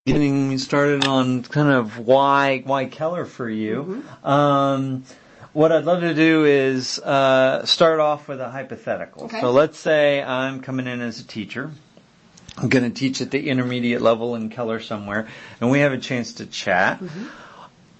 getting started on kind of why Keller for you. What I'd love to do is start off with a hypothetical. Okay. So let's say I'm coming in as a teacher. I'm going to teach at the intermediate level in Keller somewhere, and we have a chance to chat.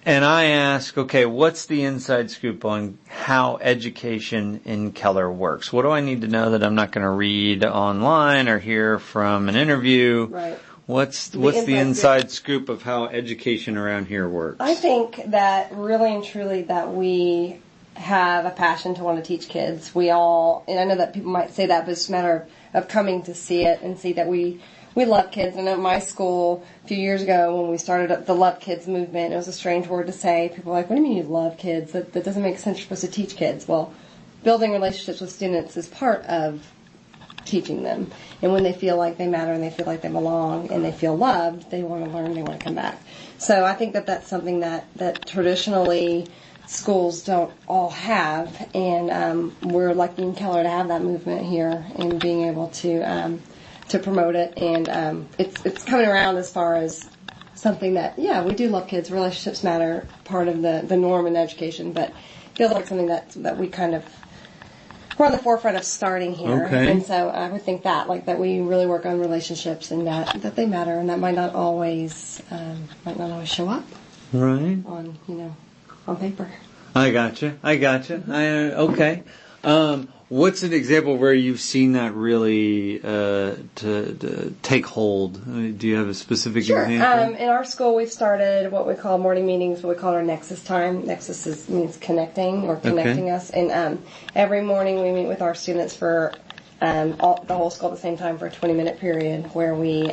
And I ask, okay, what's the inside scoop on how education in Keller works? What do I need to know that I'm not going to read online or hear from an interview? Right. What's the inside scoop of how education around here works? I think that really and truly that we have a passion to want to teach kids. We all, and I know that people might say that, but it's a matter of coming to see it and see that we love kids. And at my school a few years ago when we started the Love Kids movement, it was a strange word to say. People were like, what do you mean you love kids? That doesn't make sense. You're supposed to teach kids. Well, building relationships with students is part of teaching them. And when they feel like they matter and they feel like they belong and they feel loved, they want to learn, they want to come back. So I think that that's something that traditionally schools don't all have. And we're lucky in Keller to have that movement here and being able to promote it. And it's coming around as far as something that, yeah, we do love kids. Relationships matter, part of the norm in education. But it feels like something that we kind of, we're on the forefront of starting here. Okay. And so I would think that we really work on relationships and that they matter, and that might not always show up Right. on paper. I gotcha. Okay. What's an example where you've seen that really to take hold? Do you have a specific example? In our school, we've started what we call morning meetings, what we call our Nexus time. Nexus means connecting or connecting us. And every morning we meet with our students for the whole school at the same time for a 20-minute period where we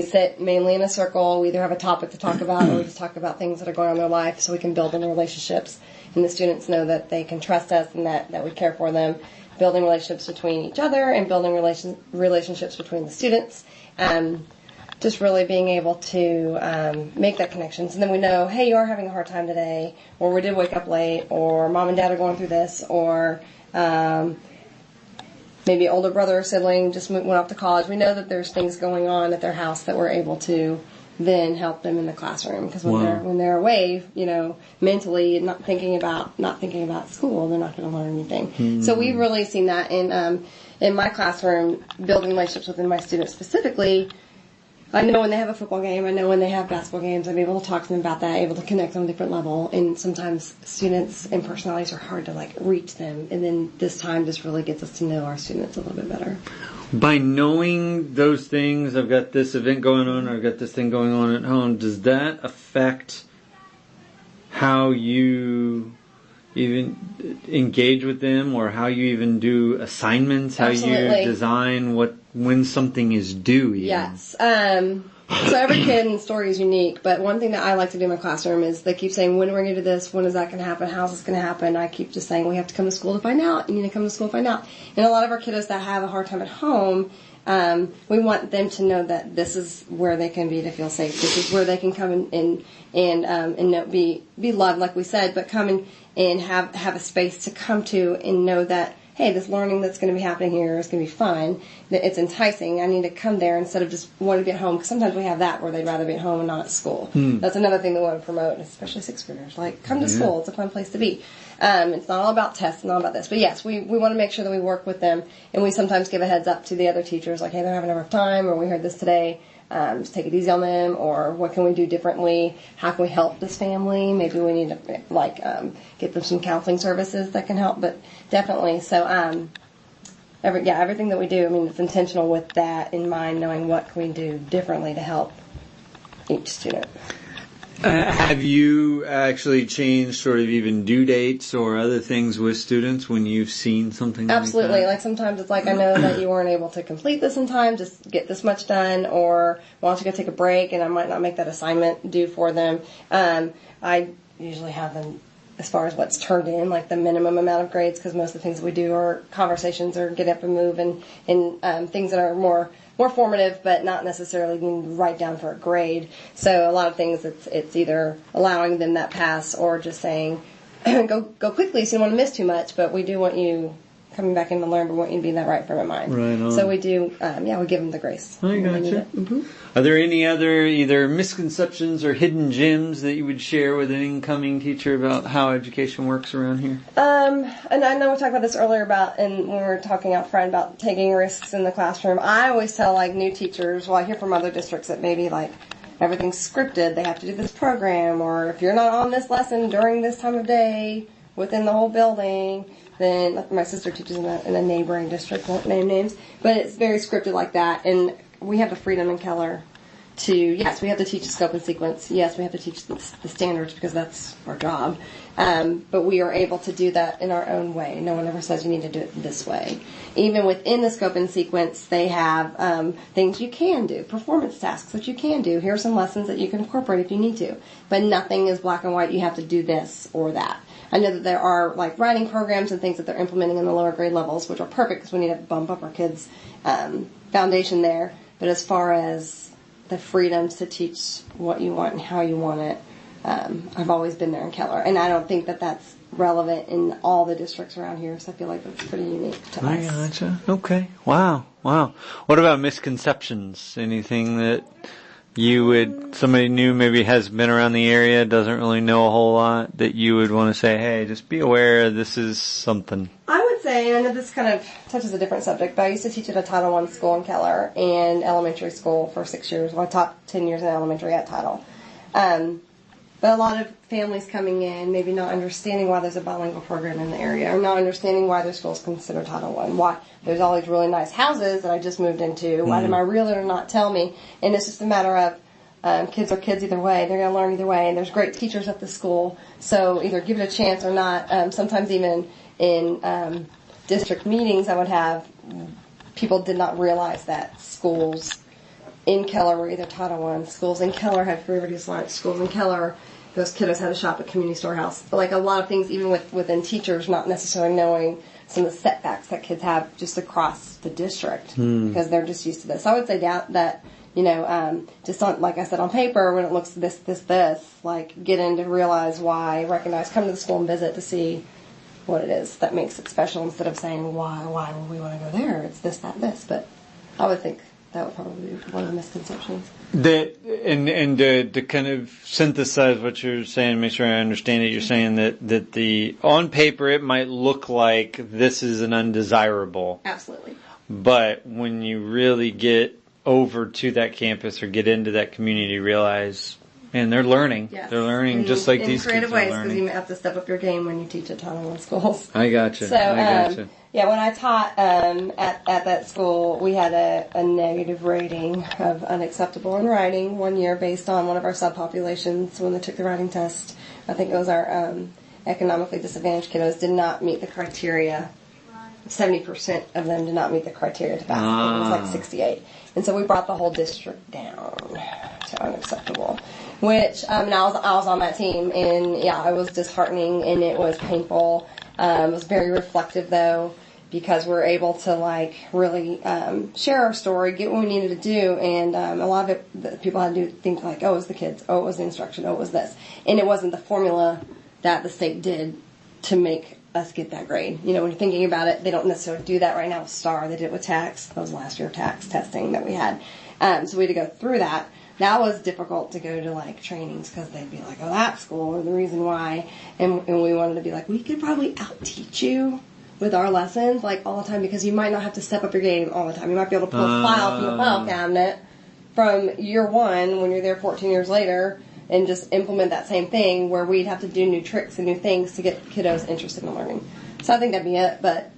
sit mainly in a circle. We either have a topic to talk about or we just talk about things that are going on in their life so we can build in relationships. And the students know that they can trust us and that we care for them, building relationships between each other and building relationships between the students. Just really being able to make that connection. So then we know, hey, you are having a hard time today, or we did wake up late, or mom and dad are going through this, or maybe older brother or sibling just went off to college. We know that there's things going on at their house that we're able to then help them in the classroom, because when they're away, mentally not thinking about school, they're not going to learn anything. So we've really seen that in my classroom, building relationships within my students specifically. I know when they have a football game, I know when they have basketball games, I'm able to talk to them about that, able to connect on a different level. And sometimes students and personalities are hard to reach them, and then this time just really gets us to know our students a little bit better. By knowing those things, I've got this event going on, or I've got this thing going on at home, does that affect how you even engage with them, or how you even do assignments, how Absolutely. You design when something is due even? Yes. So every kid and story is unique, but one thing that I like to do in my classroom is they keep saying, when are we going to do this? When is that going to happen? How's this going to happen? I keep just saying, we have to come to school to find out. You need to come to school to find out. And a lot of our kiddos that have a hard time at home, we want them to know that this is where they can be to feel safe. This is where they can come and be loved, like we said, but come and have a space to come to and know that, hey, this learning that's going to be happening here is going to be fun, that it's enticing. I need to come there instead of just wanting to be at home, because sometimes we have that where they'd rather be at home and not at school. That's another thing that we want to promote, especially sixth graders. Come to school. It's a fun place to be. It's not all about tests and all about this. But yes, we want to make sure that we work with them, and we sometimes give a heads up to the other teachers, like, hey, they're having a rough time, or we heard this today. Just take it easy on them, or what can we do differently? How can we help this family? Maybe we need to get them some counseling services that can help. But definitely, so everything that we do, it's intentional with that in mind, knowing what can we do differently to help each student. Have you actually changed sort of even due dates or other things with students when you've seen something Absolutely. like that? Sometimes it's I know that you weren't able to complete this in time, just get this much done, or why don't you go take a break, and I might not make that assignment due for them. I usually have them as far as what's turned in, the minimum amount of grades, because most of the things that we do are conversations or get up and move and things that are more formative, but not necessarily being right down for a grade. So a lot of things, it's either allowing them that pass or just saying, go quickly so you don't want to miss too much, but we do want you coming back in to learn, but want you to be in that right frame of mind. Right on. So we do, we give them the grace. I gotcha. Are there any other either misconceptions or hidden gems that you would share with an incoming teacher about how education works around here? And I know we talked about this earlier and when we were talking out front about taking risks in the classroom. I always tell like new teachers, well, I hear from other districts that maybe like everything's scripted, they have to do this program, or if you're not on this lesson during this time of day within the whole building, then my sister teaches in a neighboring district, won't name names, but it's very scripted like that. And we have the freedom in Keller to, yes, we have to teach the scope and sequence. Yes, we have to teach the standards because that's our job. But we are able to do that in our own way. No one ever says you need to do it this way. Even within the scope and sequence, they have things you can do, performance tasks that you can do. Here are some lessons that you can incorporate if you need to. But nothing is black and white. You have to do this or that. I know that there are like writing programs and things that they're implementing in the lower grade levels, which are perfect because we need to bump up our kids' foundation there. But as far as the freedoms to teach what you want and how you want it, I've always been there in Keller. And I don't think that that's relevant in all the districts around here, so I feel like that's pretty unique to us. I gotcha. Okay. Wow. What about misconceptions? Anything that somebody new maybe has been around the area, doesn't really know a whole lot, that you would want to say, hey, just be aware this is something? I would say, and I know this kind of touches a different subject, but I used to teach at a Title I school in Keller and elementary school for 6 years. Well, I taught 10 years in elementary at Title. But a lot of families coming in, maybe not understanding why there's a bilingual program in the area, or not understanding why their school's considered Title I. Why there's all these really nice houses that I just moved into. Why did my realtor not tell me? And it's just a matter of kids are kids either way. They're going to learn either way. And there's great teachers at the school. So either give it a chance or not. Sometimes even in district meetings I would have, people did not realize that schools in Keller were either Title I. Schools in Keller had free reduced lunch. Schools in Keller, those kiddos had to shop at community storehouse. But like a lot of things, even within teachers, not necessarily knowing some of the setbacks that kids have just across the district because they're just used to this. So I would say that just on, like I said, on paper, when it looks this, like get in to realize why, recognize, come to the school and visit to see what it is that makes it special instead of saying why would we want to go there? It's this, that, this. But I would think that would probably be one of the misconceptions. To kind of synthesize what you're saying, make sure I understand it, you're saying that the on paper it might look like this is an undesirable. Absolutely. But when you really get over to that campus or get into that community, you realize, man, they're learning. Yes. They're learning just like these kids are learning. In creative ways, because you have to step up your game when you teach at Title I schools. I gotcha. So, yeah, when I taught at that school, we had a negative rating of unacceptable in writing one year based on one of our subpopulations when they took the writing test. I think it was our economically disadvantaged kiddos did not meet the criteria. 70% of them did not meet the criteria to pass. It was like 68. And so we brought the whole district down to unacceptable. Which, and I was on that team, and yeah, it was disheartening and it was painful. It was very reflective though, because we're able to like really share our story, get what we needed to do, and a lot of it, people had to do things like, oh, it was the kids, oh, it was the instruction, oh, it was this. And it wasn't the formula that the state did to make us get that grade. You know, when you're thinking about it, they don't necessarily do that right now with STAR. They did it with tax. That was last year tax testing that we had. So we had to go through that. That was difficult to go to like trainings because they'd be like, oh, that school or the reason why. And we wanted to be like, we could probably out-teach you with our lessons like all the time because you might not have to step up your game all the time. You might be able to pull a file from the file cabinet from year one when you're there 14 years later and just implement that same thing where we'd have to do new tricks and new things to get kiddos interested in learning. So I think that'd be it. But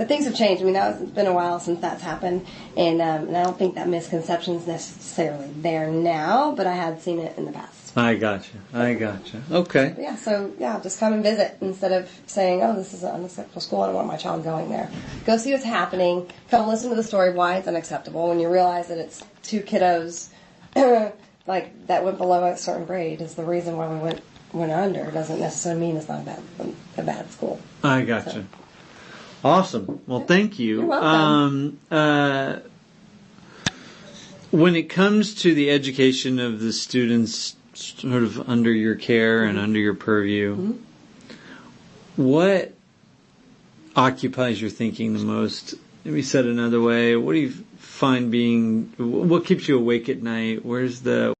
things have changed. I mean, it's been a while since that's happened. And I don't think that misconception's necessarily there now, but I had seen it in the past. I gotcha. Okay. Yeah, so just come and visit instead of saying, oh, this is an unacceptable school. I don't want my child going there. Go see what's happening. Come listen to the story of why it's unacceptable. When you realize that it's two kiddos like that went below a certain grade is the reason why we went under. It doesn't necessarily mean it's not a bad school. I gotcha. So. Awesome. Well, thank you. You're welcome. When it comes to the education of the students sort of under your care and under your purview, what occupies your thinking the most? Maybe said another way, what do you find what keeps you awake at night? Where's the